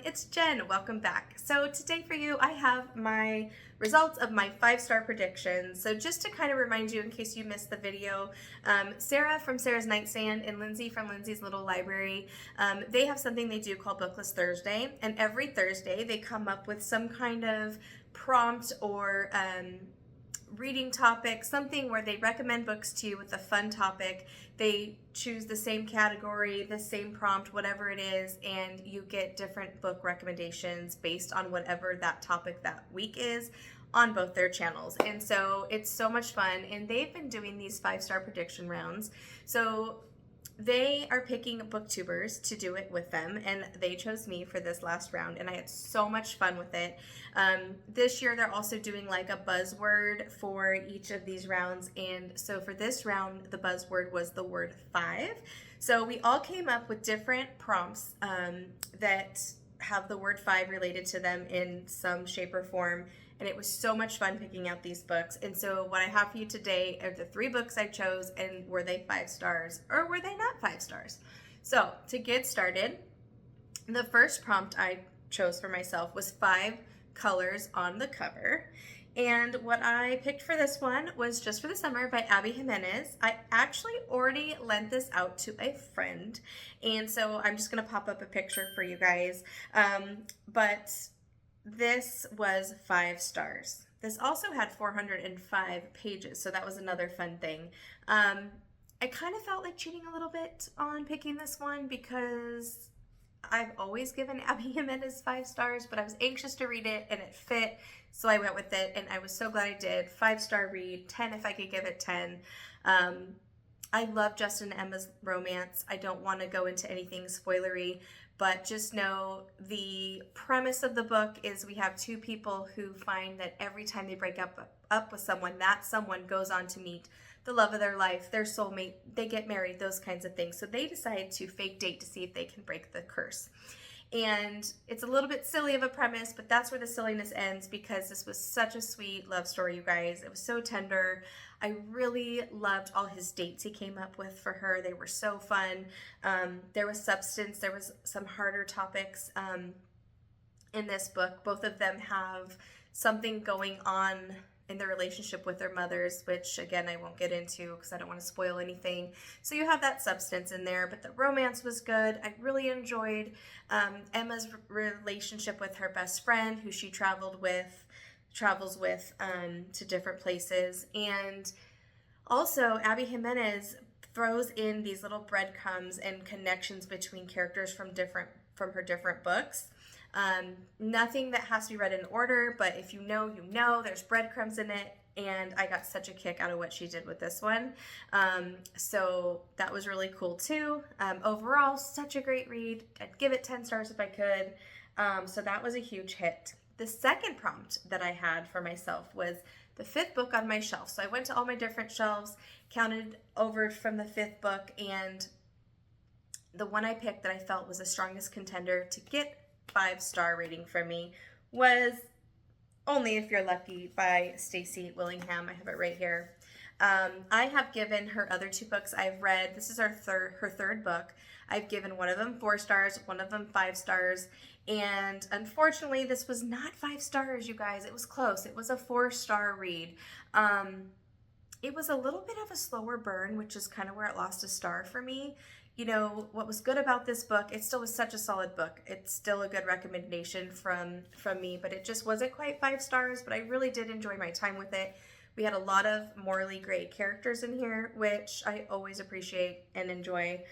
it's Jen. Welcome back. So today for you, I have my results of my 5-star predictions. So just to kind of remind you in case you missed the video, Sarah from Sarah's Nightstand and Lindsay from Lindsay's Little Library, they have something they do called Bookless Thursday. And every Thursday they come up with some kind of prompt or reading topic, something where they recommend books to you with a fun topic. They choose the same category, the same prompt, whatever it is, and you get different book recommendations based on whatever that topic that week is on both their channels. And so it's so much fun, and they've been doing these 5-star prediction rounds. So they are picking booktubers to do it with them, and they chose me for this last round, and I had so much fun with it. This year they're also doing like a buzzword for each of these rounds, and so for this round the buzzword was the word 5. So we all came up with different prompts that have the word 5 related to them in some shape or form, and it was so much fun picking out these books. And so what I have for you today are the 3 books I chose, and were they 5 stars or were they not 5 stars? So to get started, the first prompt I chose for myself was 5 colors on the cover. And what I picked for this one was Just for the Summer by Abby Jimenez. I actually already lent this out to a friend, and so I'm just going to pop up a picture for you guys. But this was 5 stars. This also had 405 pages, so that was another fun thing. I kind of felt like cheating a little bit on picking this one because I've always given Abby Jimenez 5 stars, but I was anxious to read it and it fit, so I went with it, and I was so glad I did. 5-star read, 10 if I could give it 10. I love Justin and Emma's romance. I don't want to go into anything spoilery, but just know the premise of the book is we have 2 people who find that every time they break up with someone, that someone goes on to meet the love of their life, their soulmate, they get married, those kinds of things. So they decide to fake date to see if they can break the curse. And it's a little bit silly of a premise, but that's where the silliness ends, because this was such a sweet love story, you guys. It was so tender. I really loved all his dates he came up with for her. They were so fun. There was substance. There was some harder topics in this book. Both of them have something going on in their relationship with their mothers, which again I won't get into because I don't want to spoil anything. So you have that substance in there, but the romance was good. I really enjoyed Emma's relationship with her best friend, who she travels with to different places. And also Abby Jimenez throws in these little breadcrumbs and connections between characters from her different books. Nothing that has to be read in order, but if you know, you know, there's breadcrumbs in it, and I got such a kick out of what she did with this one. So that was really cool too. Overall, such a great read. I'd give it 10 stars if I could. So that was a huge hit. The second prompt that I had for myself was the 5th book on my shelf. So I went to all my different shelves, counted over from the 5th book, and the one I picked that I felt was the strongest contender to get 5-star rating from me was Only If You're Lucky by Stacy Willingham. I have it right here. I have given her other 2 books I've read. This is her third book. I've given one of them 4 stars, one of them 5 stars, and unfortunately this was not 5 stars, you guys. It was close. It was a 4-star read. It was a little bit of a slower burn, which is kind of where it lost a star for me. You know, what was good about this book, it still was such a solid book. It's still a good recommendation from me, but it just wasn't quite 5 stars, but I really did enjoy my time with it. We had a lot of morally gray characters in here, which I always appreciate and enjoy.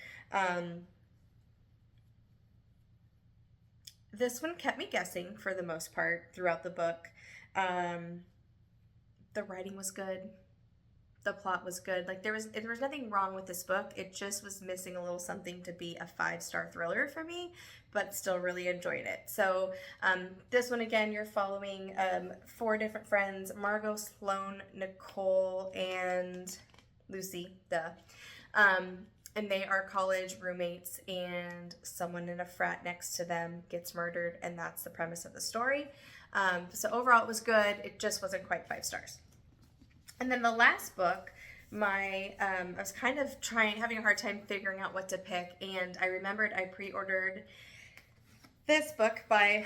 This one kept me guessing for the most part throughout the book. The writing was good. The plot was good. Like there was nothing wrong with this book. It just was missing a little something to be a 5-star thriller for me, but still really enjoyed it. So this one, again, you're following 4 different friends: Margot, Sloane, Nicole, and Lucy, and they are college roommates, and someone in a frat next to them gets murdered, and that's the premise of the story. So overall it was good. It just wasn't quite 5 stars. And then the last book, I was kind of having a hard time figuring out what to pick, and I remembered I pre-ordered this book by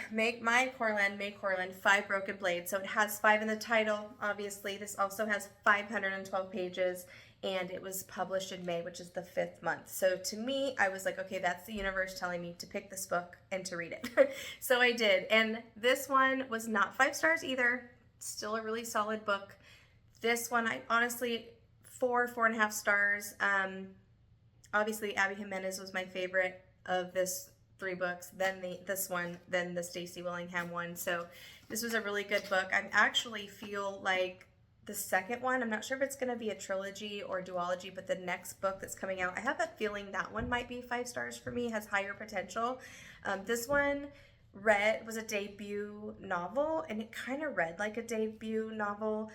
Corland, Five Broken Blades. So it has 5 in the title, obviously. This also has 512 pages, and it was published in May, which is the 5th month. So to me, I was like, okay, that's the universe telling me to pick this book and to read it. So I did. And this one was not 5 stars either. Still a really solid book. This one, I honestly, 4.5 stars. Obviously, Abby Jimenez was my favorite of this 3 books, then this one, then the Stacy Willingham one. So this was a really good book. I actually feel like the second one, I'm not sure if it's going to be a trilogy or duology, but the next book that's coming out, I have a feeling that one might be 5 stars for me, has higher potential. This one was a debut novel, and it kind of read like a debut novel.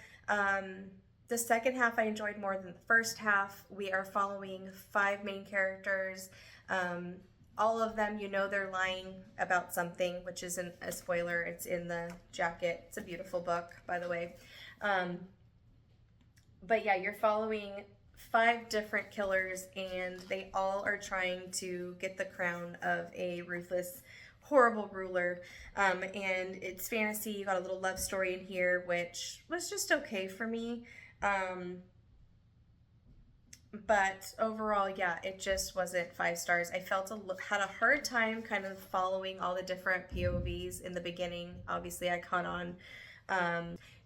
The second half I enjoyed more than the first half. We are following 5 main characters. All of them, you know, they're lying about something, which isn't a spoiler. It's in the jacket. It's a beautiful book, by the way. But yeah, you're following 5 different killers, and they all are trying to get the crown of a ruthless, horrible ruler. And it's fantasy. You got a little love story in here, which was just okay for me. But overall, yeah, it just wasn't 5 stars. I had a hard time kind of following all the different POVs in the beginning. Obviously, I caught on.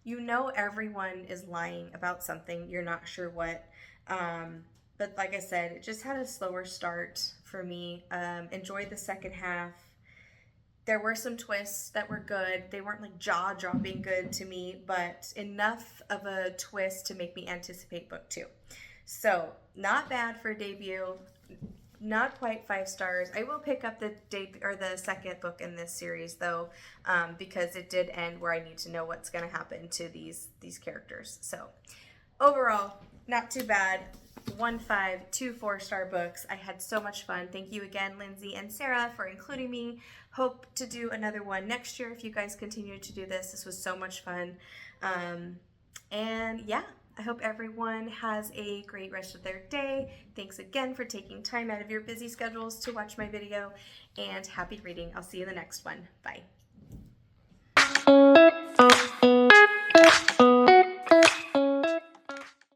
You know, everyone is lying about something. You're not sure what. But like I said, it just had a slower start for me. Enjoyed the second half. There were some twists that were good. They weren't like jaw-dropping good to me, but enough of a twist to make me anticipate book 2. So, not bad for a debut, not quite 5 stars. I will pick up the second book in this series though, because it did end where I need to know what's going to happen to these characters. So, overall, not too bad. 1 5, 2 4-star books. I had so much fun. Thank you again, Lindsay and Sarah, for including me. Hope to do another one next year if you guys continue to do this. This was so much fun. And yeah. I hope everyone has a great rest of their day. Thanks again for taking time out of your busy schedules to watch my video, and happy reading. I'll see you in the next one. Bye.